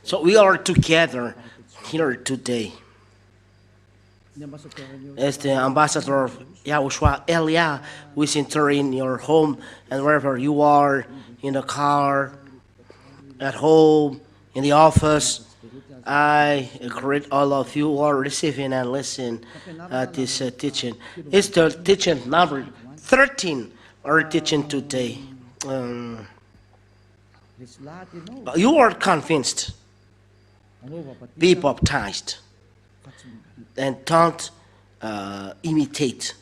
So we are together here today. As the ambassador of YAHOSHUAH, Elia, who is entering your home and wherever you are, in the car, at home, in the office, I greet all of you who are receiving and listening this teaching. It's the teaching number 13, our teaching today. You are convinced, be baptized, and don't imitate.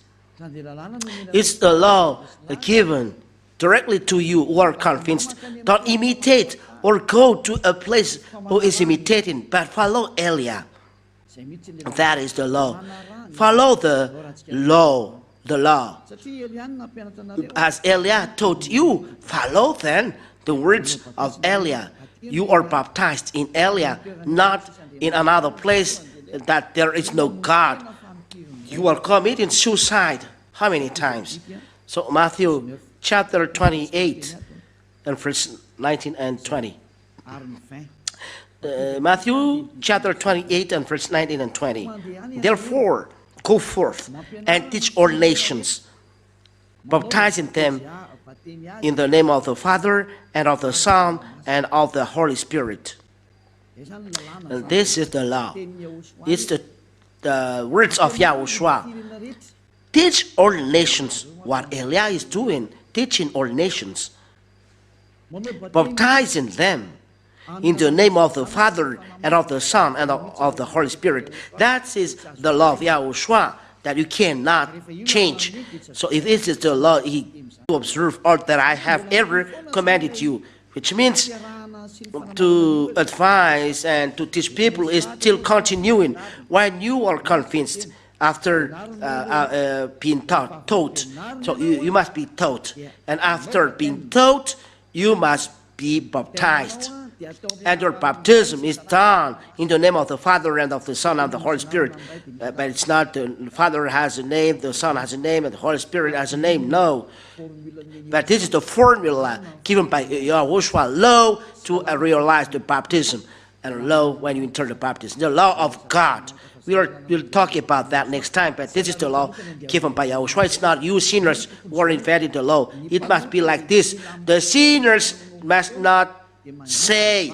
It's the law given directly to you who are convinced. Don't imitate or go to a place who is imitating, but follow Elia. That is the law. Follow the law. The law. As Elia taught you, follow then the words of Elia. You are baptized in Elia, not in another place that there is no God. You are committing suicide. How many times? So Matthew chapter 28 and verse 19 and 20. Matthew chapter 28 and verse 19 and 20. Therefore, go forth and teach all nations, baptizing them in the name of the Father and of the Son and of the Holy Spirit. And this is the law. It's the words of YAHOSHUAH. Teach all nations what Elia is doing, teaching all nations, baptizing them in the name of the Father and of the Son and of the Holy Spirit. That is the law of YAHOSHUAH that you cannot change. So if this is the law, to observe all that I have ever commanded you, which means to advise and to teach people is still continuing when you are convinced after being taught. So you must be taught. And after being taught, you must be baptized. And your baptism is done in the name of the Father and of the Son and the Holy Spirit. But it's not the Father has a name, the Son has a name, and the Holy Spirit has a name. No. But this is the formula given by YAHOSHUAH, law to realize the baptism, and law when you enter the baptism. The law of God. We'll talk about that next time, but this is the law given by YAHOSHUAH. It's not you sinners who are inventing the law. It must be like this. The sinners must not say,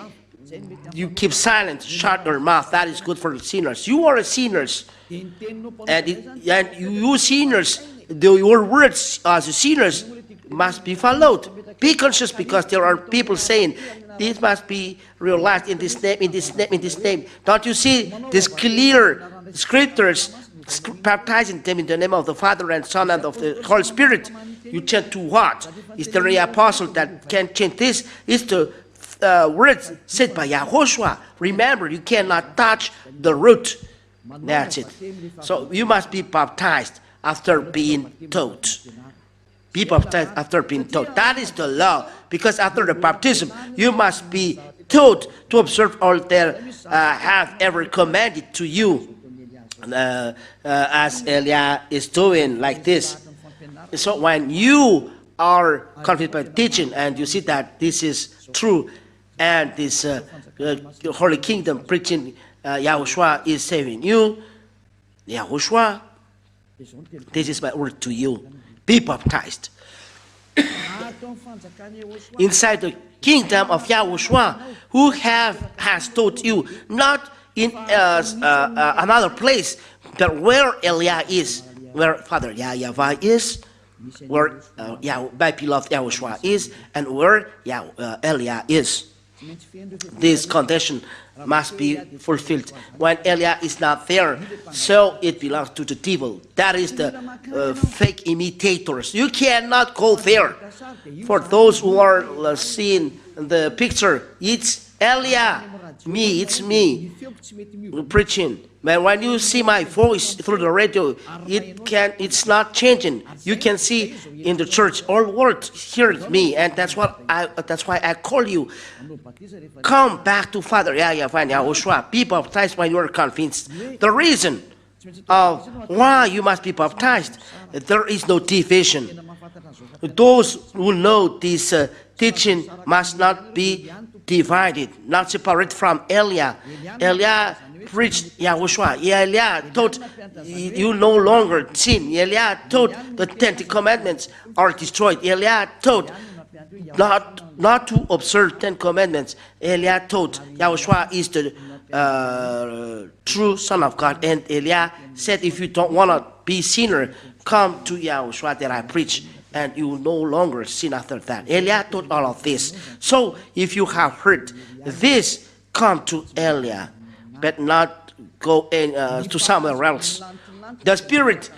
you keep silent, shut your mouth. That is good for the sinners. You are sinners. And you sinners, your words as sinners must be followed. Be conscious, because there are people saying, this must be realized in this name, in this name, in this name. Don't you see this clear scriptures baptizing them in the name of the Father and Son and of the Holy Spirit? You change to what? Is there any apostle that can change this? It's the words said by YAHOSHUAH. Remember, you cannot touch the root. That's it. So you must be baptized after being taught. Be baptized after being taught. That is the law. Because after the baptism, you must be taught to observe all that have ever commanded to you, as Elia is doing like this. So when you are convinced by teaching and you see that this is true, and this Holy Kingdom preaching YAHOSHUAH is saving you, YAHOSHUAH, this is my word to you. Be baptized. Inside the kingdom of YAHOSHUAH, who has taught you, not in another place, but where Elia is, where Father YAHVAH is, where my beloved YAHOSHUAH is, and where Elia is. This condition must be fulfilled. When Elia is not there, so it belongs to the devil. That is the fake imitators. You cannot go there. For those who are seeing the picture, it's Elia, it's me preaching. But when you see my voice through the radio, it's not changing. You can see in the church, all world hears me, and that's why I call you. Come back to Father YAHVAH and YAHOSHUAH. Be baptized when you are convinced. The reason of why you must be baptized, there is no division. Those who know this teaching must not be divided, not separate from Eliah. Eliah preached YAHOSHUAH. Eliah taught you no longer sin. Eliah taught the 10 Commandments are destroyed. Eliah taught not to observe 10 Commandments. Eliah taught YAHOSHUAH is the true Son of God. And Eliah said, if you don't want to be sinner, come to YAHOSHUAH that I preach, and you will no longer sin after that. Eliah taught all of this. So if you have heard this, come to Eliah, but not go to somewhere else. The Spirit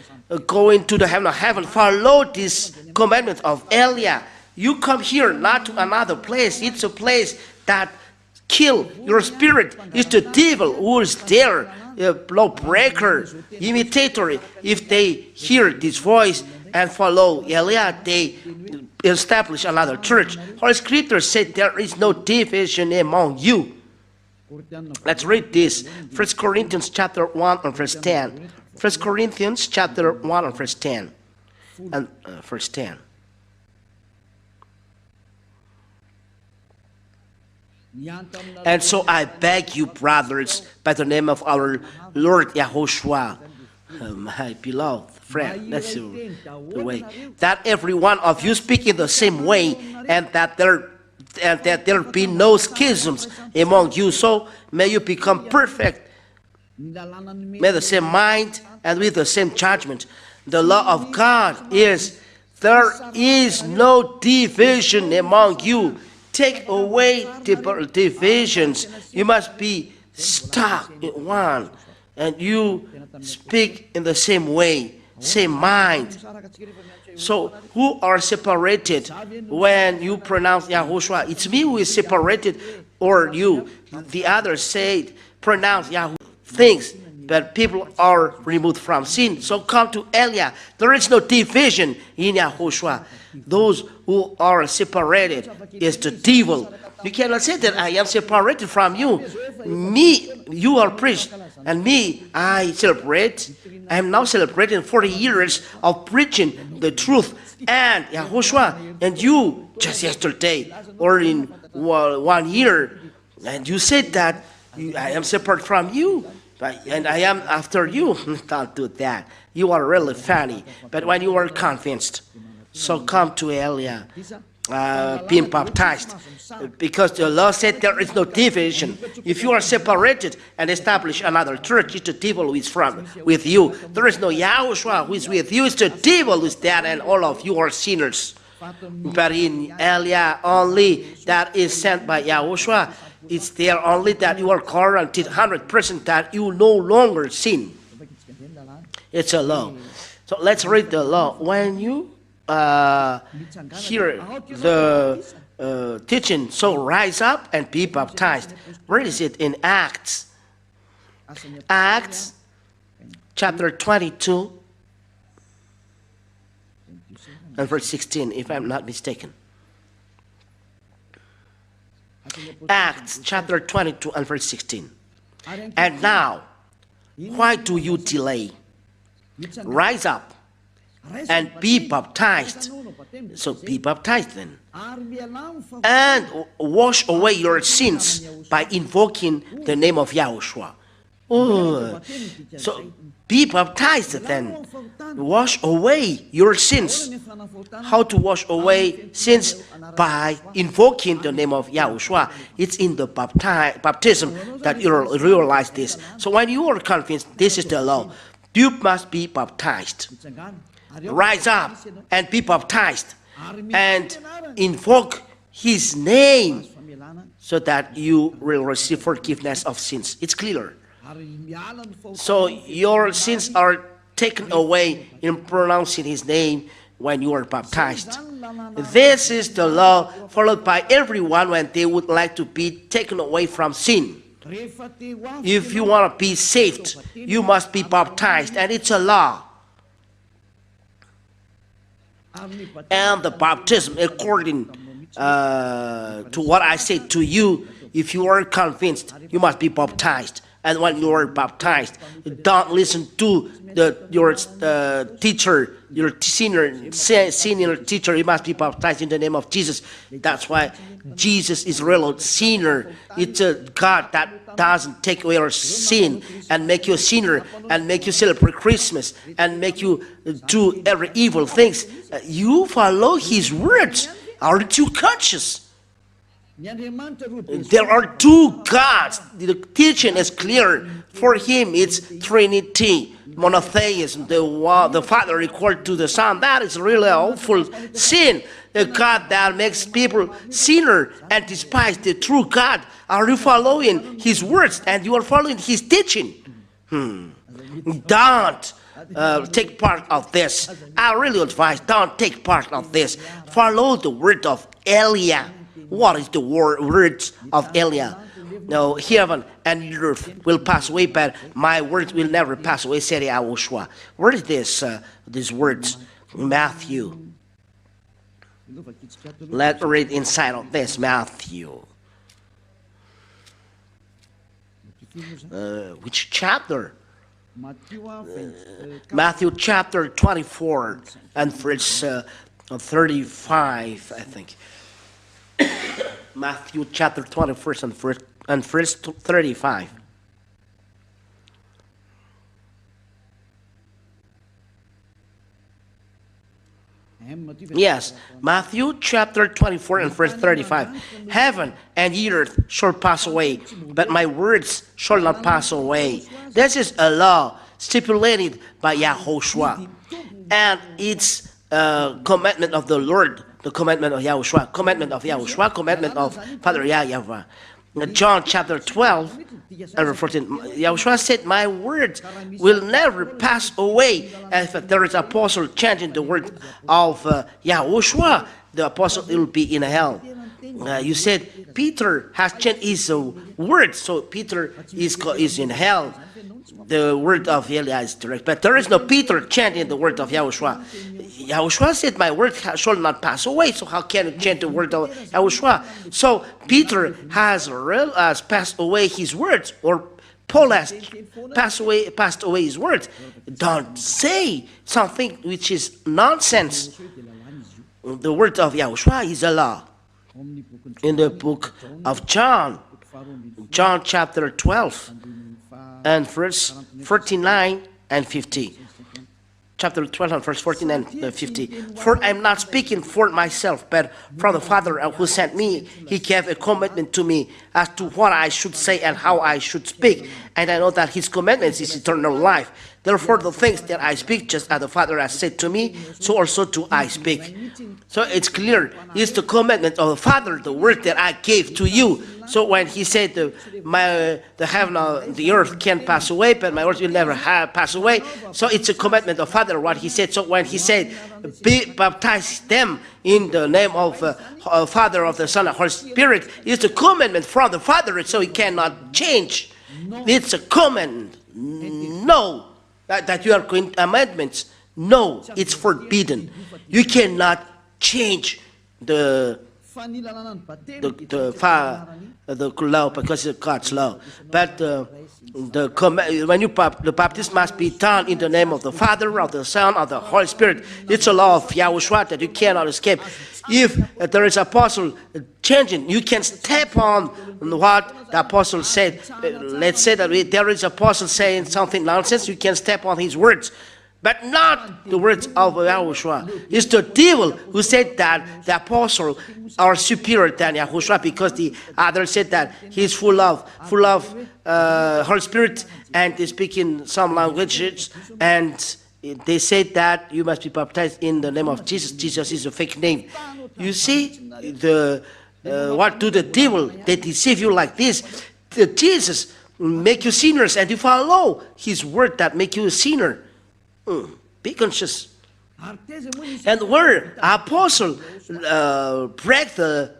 going to the heaven of heaven, follow this commandment of Eliah. You come here, not to another place. It's a place that kill your spirit. It's the devil who is there, lawbreaker, imitator. If they hear this voice and follow Eliah, they establish another church. Holy Scripture said there is no division among you. Let's read this. 1 Corinthians chapter 1 and verse 10. 1 Corinthians chapter 1 and verse 10. And verse 10. And so I beg you, brothers, by the name of our Lord YAHOSHUAH, my beloved friend, that's the way, that every one of you speak in the same way, and that there be no schisms among you. So may you become perfect, may the same mind and with the same judgment. The law of God is, there is no division among you. Take away divisions. You must be stuck in one, and you speak in the same way, same mind. So who are separated when you pronounce YAHOSHUAH? It's me who is separated, or you. The others say pronounce YAHOSHUAH things, but people are removed from sin. So come to Eliah. There is no division in YAHOSHUAH. Those who are separated is the devil. You cannot say that I am separated from you. Me, you are preached, and me, I celebrate. I am now celebrating 40 years of preaching the truth and YAHOSHUAH, and you just yesterday or in 1 year, and you said that I am separate from you, and I am after you. Don't do that. You are really funny. But when you are convinced, so come to Eliah, being baptized, because the law said there is no division. If you are separated and establish another church, it's the devil who is with you. There is no YAHOSHUAH who is with you. It's the devil who is there, and all of you are sinners. But in Eliah only, that is sent by YAHOSHUAH, it's there only that you are guaranteed 100% that you no longer sin. It's a law. So let's read the law. When you hear the teaching, so rise up and be baptized. Where is it? In Acts. Acts chapter 22 and verse 16, if I'm not mistaken. Acts chapter 22 and verse 16. And now, why do you delay? Rise up and be baptized. So be baptized then. And wash away your sins by invoking the name of YAHOSHUAH. Oh, so be baptized then. Wash away your sins. How to wash away sins? By invoking the name of YAHOSHUAH. It's in the baptism that you realize this. So when you are convinced this is the law, you must be baptized. Rise up and be baptized and invoke His name so that you will receive forgiveness of sins. It's clear. So your sins are taken away in pronouncing His name when you are baptized. This is the law followed by everyone when they would like to be taken away from sin. If you want to be saved, you must be baptized, and it's a law. And the baptism, according to what I said to you, if you are convinced, you must be baptized. And when you are baptized, don't listen to your teacher, your senior teacher. You must be baptized in the name of Jesus. That's why Jesus is real sinner. It's a God that doesn't take away your sin and make you a sinner and make you celebrate Christmas and make you do every evil things. You follow His words. Aren't you conscious? There are two gods. The teaching is clear. For Him, it's Trinity, monotheism. The Father equal to the Son. That is really an awful sin. The God that makes people sinner and despise the true God. Are you following His words and you are following His teaching? Don't take part of this. I really advise, don't take part of this. Follow the word of Eliah. What is the words of Eliah? No, heaven and earth will pass away, but my words will never pass away, said YAHOSHUAH. Where is this? These words? Matthew. Let's read inside of this, Matthew. Which chapter? Matthew chapter 24 and verse 35, I think. Matthew chapter 24 and verse 35. Yes, Matthew chapter 24 and verse 35. Heaven and earth shall pass away, but my words shall not pass away. This is a law stipulated by YAHOSHUAH, and it's a commandment of the Lord, the commandment of YAHOSHUAH, commandment of YAHOSHUAH, commandment of Father YAHVAH. John chapter 12 and 14, YAHOSHUAH said, my words will never pass away. And if there is an apostle changing the word of YAHOSHUAH, the apostle will be in hell. You said Peter has changed his words, so Peter is in hell. The word of Eliah is direct, but there is no Peter chanting the word of YAHOSHUAH. YAHOSHUAH said, my word shall not pass away, so how can you chant the word of YAHOSHUAH? So Peter has passed away his words, or Paul has passed away his words. Don't say something which is nonsense. The word of YAHOSHUAH is a law. In the book of John chapter 12 and verse 49 and 50. Chapter 12 and verse 14 and 50. For I am not speaking for myself, but from the Father who sent me. He gave a commandment to me as to what I should say and how I should speak. And I know that His commandments is eternal life. Therefore, the things that I speak, just as the Father has said to me, so also do I speak. So it's clear. It's the commandment of the Father, the word that I gave to you. So when He said, the heaven and the earth can pass away, but my words will never pass away. So it's a commandment of Father, what He said. So when He said, baptize them in the name of Father, of the Son, and Holy Spirit, it's a commandment from the Father, so it cannot change. It's a command. No. That you are going amendments. No, it's forbidden. You cannot change the law because it's God's law. But the baptism must be done in the name of the Father, of the Son, of the Holy Spirit. It's a law of YAHOSHUAH that you cannot escape. If there is an apostle changing, you can step on what the apostle said. Let's say that there is an apostle saying something nonsense, you can step on his words. But not the words of YAHOSHUAH. It's the devil who said that the apostle are superior than YAHOSHUAH because the other said that he's full of Holy Spirit and they speak in some languages, and they said that you must be baptized in the name of Jesus. Jesus is a fake name. You see, what do the devil? They deceive you like this. Jesus make you sinners, and you follow His word that make you a sinner. Be conscious. And where apostle break the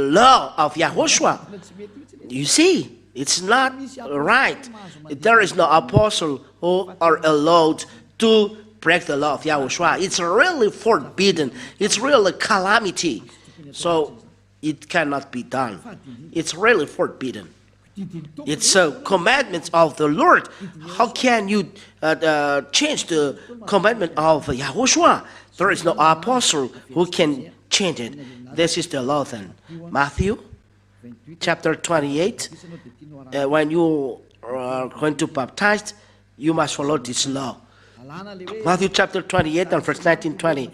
law of YAHOSHUAH, you see, it's not right. There is no apostle who are allowed to break the law of YAHOSHUAH. It's really forbidden. It's really a calamity. So it cannot be done. It's really forbidden. It's a commandment of the Lord. How can you change the commandment of YAHOSHUAH? There is no apostle who can change it. This is the law then. Matthew chapter 28. When you are going to baptize, you must follow this law. Matthew chapter 28 and verse 19-20.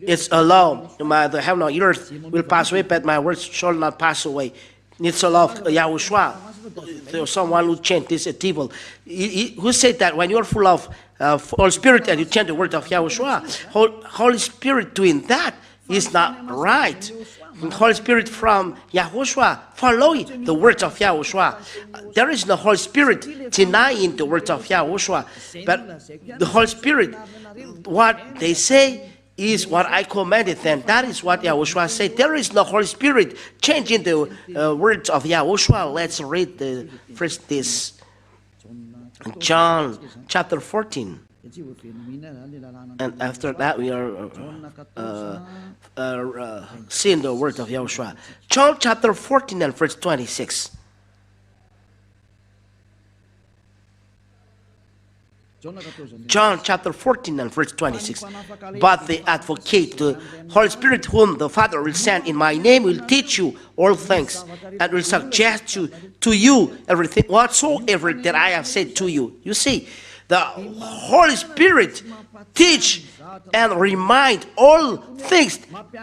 It's a law. The heaven and earth will pass away, but my words shall not pass away. It's a law of YAHOSHUAH. There's someone who changed this devil. Who said that when you're full of Holy Spirit and you change the word of YAHOSHUAH, Holy Spirit doing that is not right. Holy Spirit from YAHOSHUAH following the words of YAHOSHUAH. There is no Holy Spirit denying the words of YAHOSHUAH. But the Holy Spirit, what they say is what I commanded them. That is what YAHOSHUAH said. There is no Holy Spirit changing the words of YAHOSHUAH. Let's read first this. John chapter 14. And after that, we are seeing the word of YAHOSHUAH. John chapter 14 and verse 26. John chapter 14 and verse 26. But the advocate, the Holy Spirit, whom the Father will send in my name, will teach you all things and will suggest to you everything whatsoever that I have said to you. You see, the Holy Spirit teach and remind all things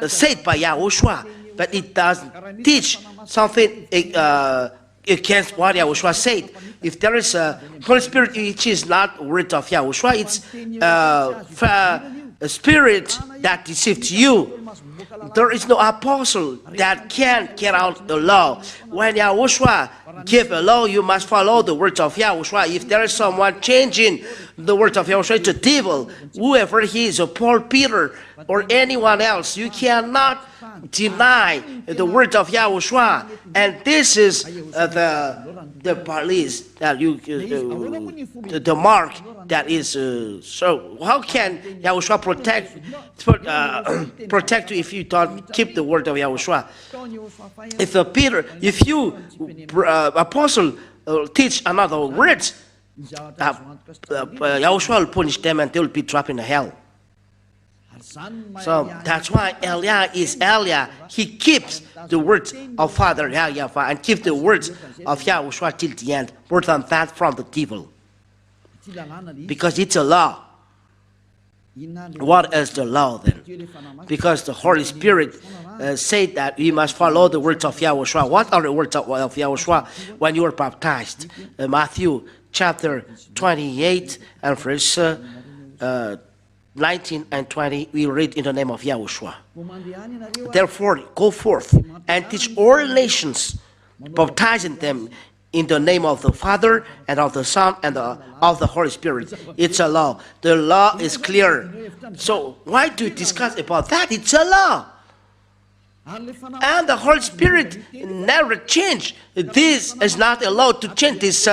said by YAHOSHUAH, but it doesn't teach something against what YAHOSHUAH said. If there is a Holy Spirit which is not word of YAHOSHUAH, it's a spirit that deceived you. There is no apostle that can get out the law. When YAHOSHUAH give a law, you must follow the words of YAHOSHUAH. If there is someone changing the words of YAHOSHUAH, it's a devil. Whoever he is, or Paul, Peter, or anyone else, you cannot deny the words of YAHOSHUAH. And this is the police that the mark that is. So how can YAHOSHUAH protect you if you don't keep the word of YAHOSHUAH? If you apostle teach another words, YAHOSHUAH will punish them and they will be dropped in hell. So that's why Eliah, he keeps the words of Father YAHVAH and keeps the words of YAHOSHUAH till the end, more than that from the devil. Because it's a law. What is the law then? Because the Holy Spirit said that we must follow the words of YAHOSHUAH. What are the words of YAHOSHUAH when you are baptized? Matthew chapter 28 and verse 19 and 20, we read in the name of YAHOSHUAH. Therefore, go forth and teach all nations, baptizing them in the name of the Father and of the Son and of the Holy Spirit. It's a law. The law is clear. So why do you discuss about that? It's a law. And the Holy Spirit never changed. This is not allowed to change these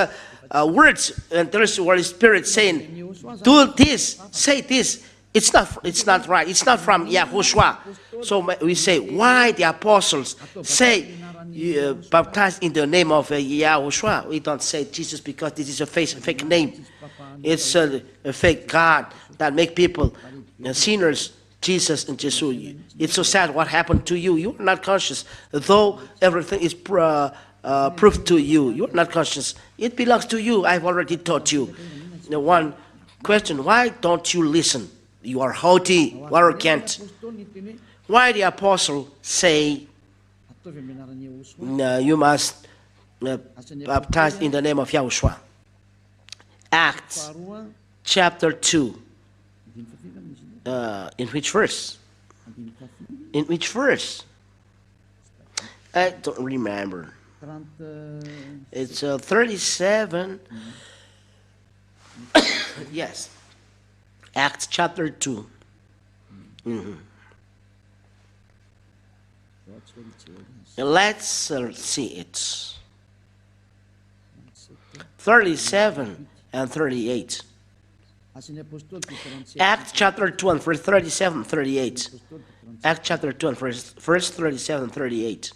words. And there is the Holy Spirit saying, do this, say this. It's not right. It's not from YAHOSHUAH. So we say, why the apostles say baptized in the name of YAHOSHUAH? We don't say Jesus because this is a fake name. It's a fake God that make people sinners, Jesus and Jesus. It's so sad what happened to you. You're not conscious. Though everything is proved to you, you're not conscious. It belongs to you. I've already taught you. One question, why don't you listen? You are haughty, arrogant. Why the apostle say you must baptize in the name of YAHOSHUAH? Acts chapter 2. In which verse? In which verse? I don't remember. It's 37. Yes. Acts chapter 2. Let's see it. 37 and 38. Acts chapter 2 and verse 37 and 38. Acts chapter 2 and verse 37 and 38.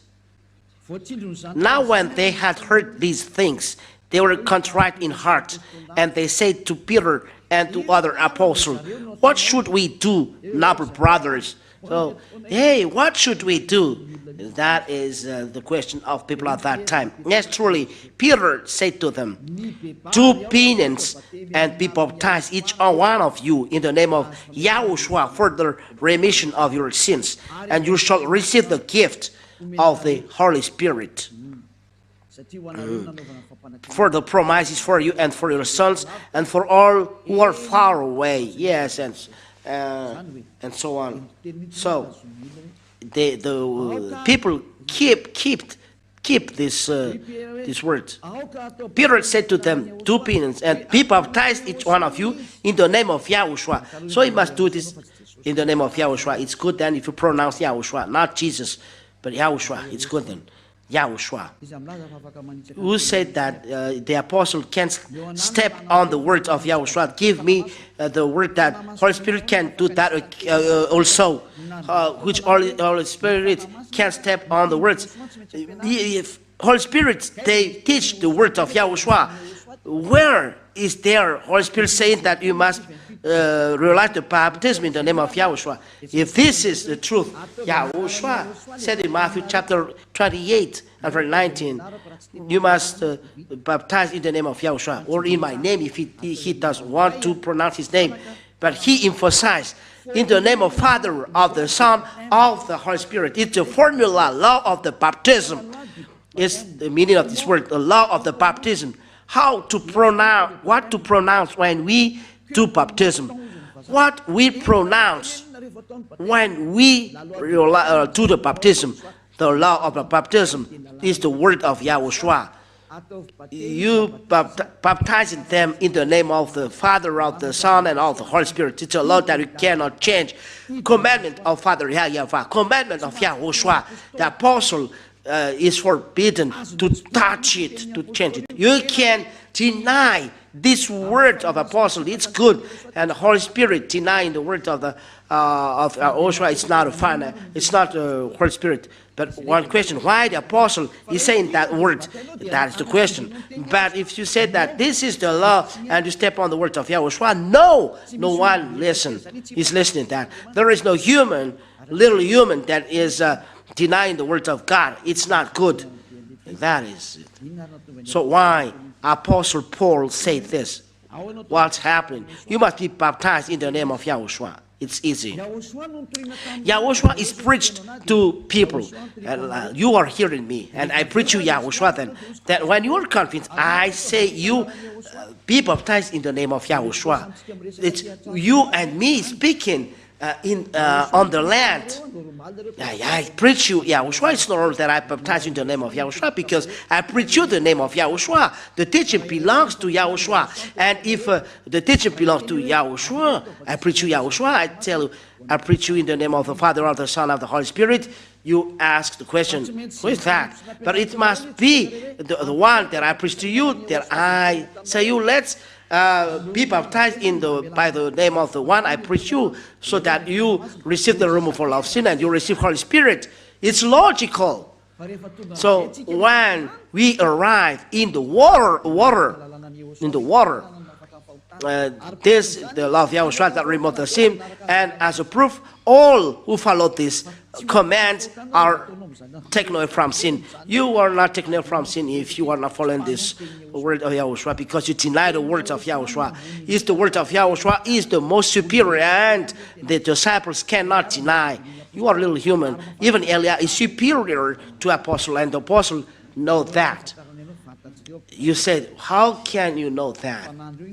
Now when they had heard these things, they were contrite in heart, and they said to Peter and to other apostles, "What should we do, noble brothers?" So, hey, what should we do? That is the question of people at that time. Yes, truly, Peter said to them, "Do penance and be baptized, each one of you, in the name of YAHOSHUAH for the remission of your sins, and you shall receive the gift of the Holy Spirit. For the promise is for you and for your sons and for all who are far away." Yes, and so on. So the people keep this word. Peter said to them, "Do penance and be baptized, each one of you, in the name of YAHOSHUAH." So he must do this in the name of YAHOSHUAH. It's good then if you pronounce YAHOSHUAH, not Jesus, but YAHOSHUAH. It's good then. YAHOSHUAH. Who said that the apostle can't step on the words of YAHOSHUAH? Give me the word that Holy Spirit can do that also, which Holy Spirit can step on the words. If Holy Spirit, they teach the words of YAHOSHUAH. Where is there Holy Spirit saying that you must realize the baptism in the name of YAHOSHUAH? If this is the truth, YAHOSHUAH said in Matthew chapter 28 and verse 19, you must baptize in the name of YAHOSHUAH, or in my name if he doesn't want to pronounce his name. But he emphasized in the name of Father, of the Son, of the Holy Spirit. It's the formula, law of the baptism. It's the meaning of this word, the law of the baptism. How to pronounce, what to pronounce when we do baptism. What we pronounce when we do the baptism. The law of the baptism is the word of YAHOSHUAH. You baptize them in the name of the Father, of the Son, and of the Holy Spirit. It's a law that you cannot change. Commandment of Father YAHVAH, commandment of YAHOSHUAH. The apostle is forbidden to touch it, to change it. You can deny this word of apostle. It's good, and the Holy Spirit denying the word of the of YAHOSHUAH. It's not a fun. It's not the Holy Spirit. But one question: why the apostle is saying that word? That is the question. But if you say that this is the law and you step on the words of YAHOSHUAH, no one is listening to that. There is no human, little human, that is denying the words of God. It's not good. That is it. So why Apostle Paul said this? What's happening? You must be baptized in the name of YAHOSHUAH. It's easy. YAHOSHUAH is preached to people. And you are hearing me, and I preach you YAHOSHUAH then. That when you are convinced, I say you be baptized in the name of YAHOSHUAH. It's you and me speaking on the land. I preach you YAHOSHUAH. It's not only that I baptize you in the name of YAHOSHUAH, because I preach you the name of YAHOSHUAH. The teaching belongs to YAHOSHUAH. And if the teaching belongs to YAHOSHUAH, I preach you YAHOSHUAH. I tell you, I preach you in the name of the Father, of the Son, of the Holy Spirit. You ask the question, who is that? But it must be the one that I preach to you, that I say you, let's be baptized by the name of the one I preach you, so that you receive the removal of sin and you receive Holy Spirit. It's logical. So when we arrive in the water, this the law of YAHOSHUAH that removes the sin, and as a proof, all who follow this command are taken away from sin. You are not taken away from sin if you are not following this word of YAHOSHUAH, because you deny the words of YAHOSHUAH. Is the word of YAHOSHUAH is the most superior, and the disciples cannot deny. You are a little human. Even Eliah is superior to apostle, and the apostle know that. You said, how can you know that?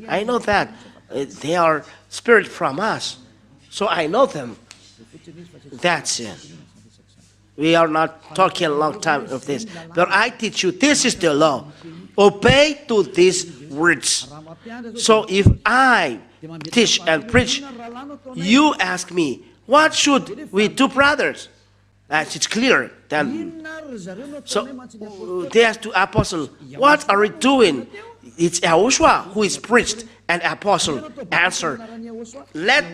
I know that. They are spirit from us. So I know them. That's it. We are not talking a long time of this. But I teach you, this is the law. Obey to these words. So if I teach and preach, you ask me, what should we do, brothers? As it's clear, then. So they asked the apostle, what are we doing? It's YAHOSHUAH who is preached, and apostle answer, let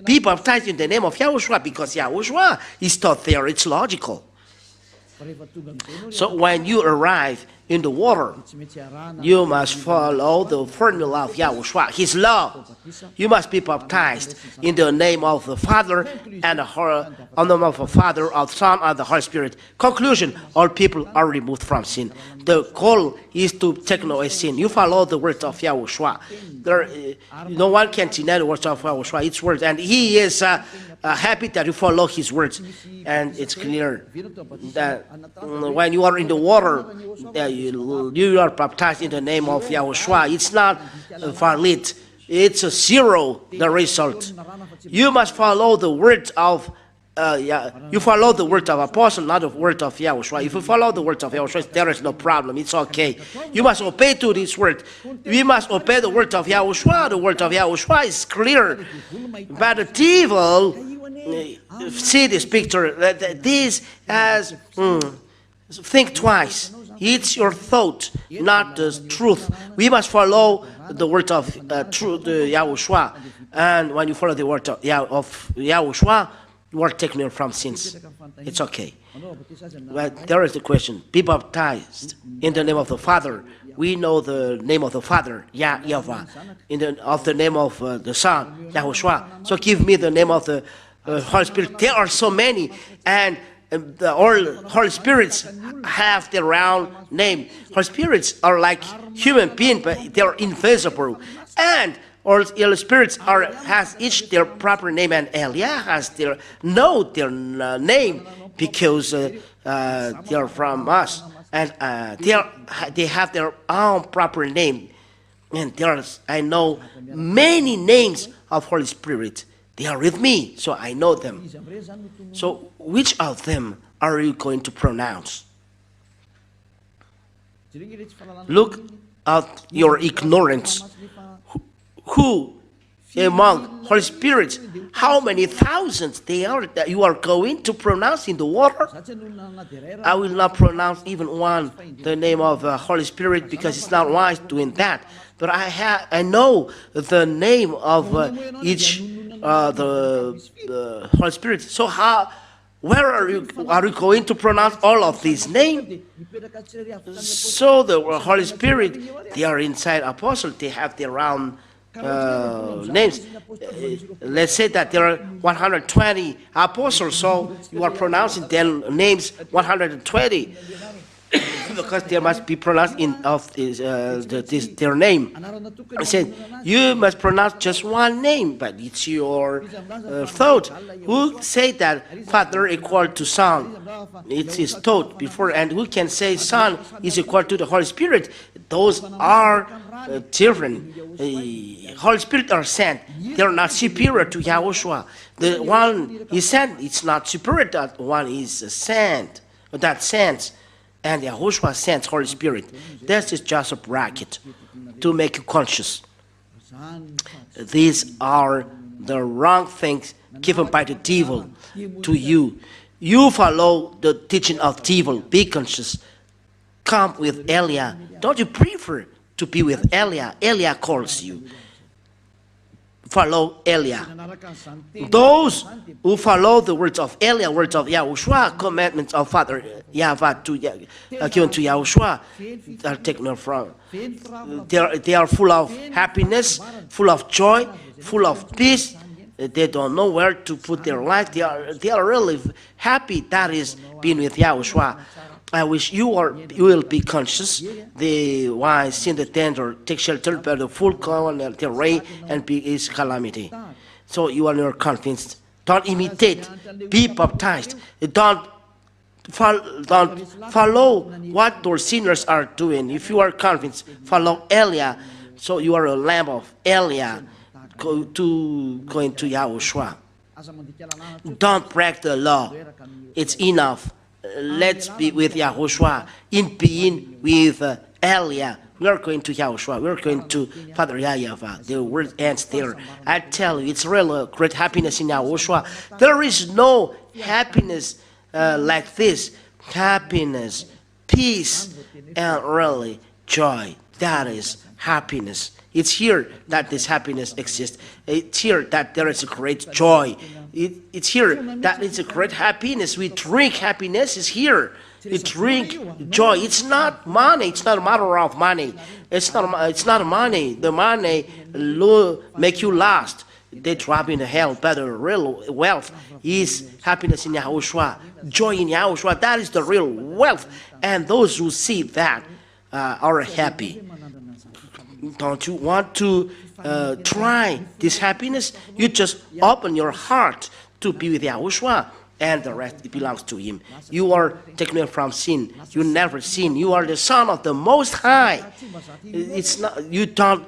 be baptized in the name of YAHOSHUAH, because YAHOSHUAH is taught there. It's logical. So when you arrive in the water, you must follow the formula of YAHOSHUAH, His law. You must be baptized in the name of the Father and the name of the Father, of the Son, and the Holy Spirit. Conclusion: all people are removed from sin. The goal is to take away sin. You follow the words of YAHOSHUAH. No one can deny the words of YAHOSHUAH. It's words, and He is happy that you follow His words. And it's clear that when you are in the water, you are baptized in the name of YAHOSHUAH. It's not valid. It's a zero, the result. You must follow the words of you follow the word of apostle, not the word of YAHOSHUAH. If you follow the word of YAHOSHUAH, there is no problem. It's okay. You must obey to this word. We must obey the word of YAHOSHUAH. The word of YAHOSHUAH is clear. But the devil see this picture. This as think twice. It's your thought, not the truth. We must follow the word of truth, YAHOSHUAH. And when you follow the word of YAHOSHUAH, you are taken from sins. It's okay. But there is the question. Be baptized in the name of the Father. We know the name of the Father, YAHVAH. In the name of the Son, YAHOSHUAH. So give me the name of the Holy Spirit. There are so many. And all Holy Spirits have their own name. Holy Spirits are like human beings, but they are invisible. And all spirits has each their proper name, and Eliah has their name because they are from us, and they have their own proper name. And I know many names of Holy Spirit. They are with me, so I know them. So which of them are you going to pronounce? Look at your ignorance. Who among Holy Spirits, how many thousands they are that you are going to pronounce in the water? I will not pronounce even one, the name of Holy Spirit, because it's not wise doing that. But I know the name of each the Holy Spirit. So where are you going to pronounce all of these names? So the Holy Spirit, they are inside apostles. They have their own names. Let's say that there are 120 apostles, so you are pronouncing their names 120 because they must be pronounced their name. I said you must pronounce just one name, but it's your thought. Who say that Father equal to Son? It's his thought before, and who can say Son is equal to the Holy Spirit? Those are different. Holy Spirit are sent. They are not superior to YAHOSHUAH. The one he sent, it's not superior. That one is sent. That sends. And YAHOSHUAH sends Holy Spirit. This is just a bracket to make you conscious. These are the wrong things given by the devil to you. You follow the teaching of devil. Be conscious. Come with Eliah. Don't you prefer to be with Eliah? Eliah calls you. Follow Eliah. Those who follow the words of Eliah, words of YAHOSHUAH, commandments of Father YAHVAH given to YAHOSHUAH, are taken from. They are full of happiness, full of joy, full of peace. They don't know where to put their life. They are really happy. That is being with YAHOSHUAH. I wish you will be conscious. The wise sin the danger, take shelter by the full covenant, the rain and be his calamity. So you are convinced. Don't imitate. Be baptized. Don't follow what those sinners are doing. If you are convinced, follow Eliah. So you are a lamb of Eliah going to YAHOSHUAH. Don't break the law. It's enough. Let's be with YAHOSHUAH. In being with Eliah, we are going to YAHOSHUAH. We are going to Father YAHVAH. The word ends there. I tell you, it's really great happiness in YAHOSHUAH. There is no happiness like this. Happiness, peace, and really joy. That is happiness. It's here that this happiness exists. It's here that there is a great joy. It's here that it's a great happiness. We drink happiness is here. You drink joy. It's not money. It's not a matter of money. It's not money. The money make you last. They drop in hell. But the real wealth is happiness in YAHOSHUAH, joy in YAHOSHUAH. That is the real wealth. And those who see that are happy. Don't you want to try this happiness? You just open your heart to be with YAHOSHUAH, and the rest belongs to Him. You are taken away from sin. You never sin. You are the Son of the Most High. It's not, you don't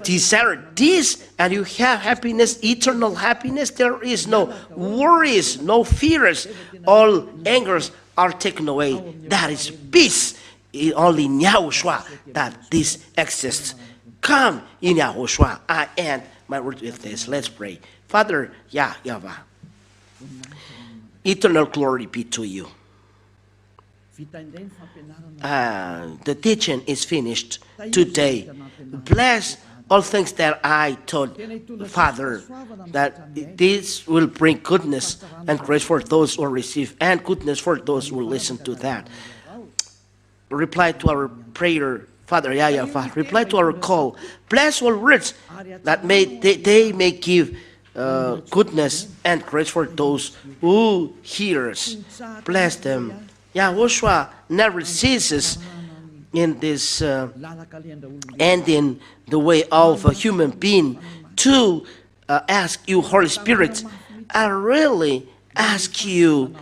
desire this, and you have happiness, eternal happiness. There is no worries, no fears. All angers are taken away. That is peace. Only in YAHOSHUAH that this exists. Come in YAHOSHUAH. I end my word with this. Let's pray. Father, YAHVAH, eternal glory be to you. The teaching is finished today. Bless all things that I told, Father, that this will bring goodness and grace for those who receive, and goodness for those who listen to that. Reply to our prayer, Father YAHVAH. Reply to our call. Bless all words that they may give goodness and grace for those who hear us. Bless them. YAHOSHUAH never ceases in this and in the way of a human being to ask you, Holy Spirit. I really ask you,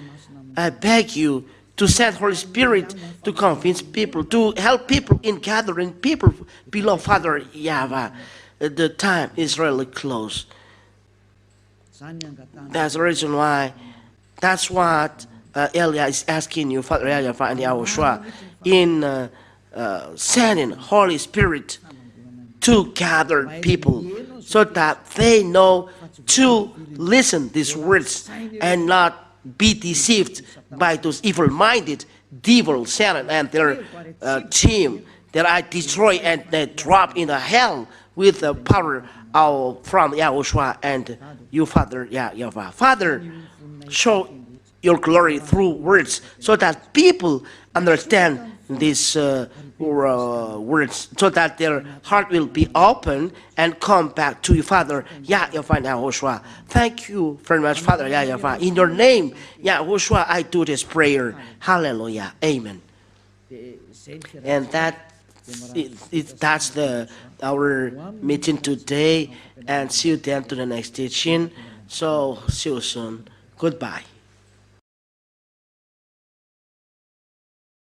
I beg you to send Holy Spirit to convince people, to help people in gathering people below Father YAHVAH. The time is really close. That's the reason why, that's what Elia is asking you, Father YAHVAH and YAHOSHUAH, in sending Holy Spirit to gather people so that they know to listen these words and not be deceived by those evil-minded devil, Satan, and their team that I destroy and they drop in the hell with the power from YAHOSHUAH and you, Father YAHVAH. Father, show your glory through words so that people understand these words, so that their heart will be open and come back to you, Father YAHVAH and YAHOSHUAH. Thank you very much, Father YAHVAH. In your name, YAHOSHUAH, I do this prayer. Hallelujah. Amen. And that's our meeting today, and see you then to the next teaching. So see you soon. Goodbye.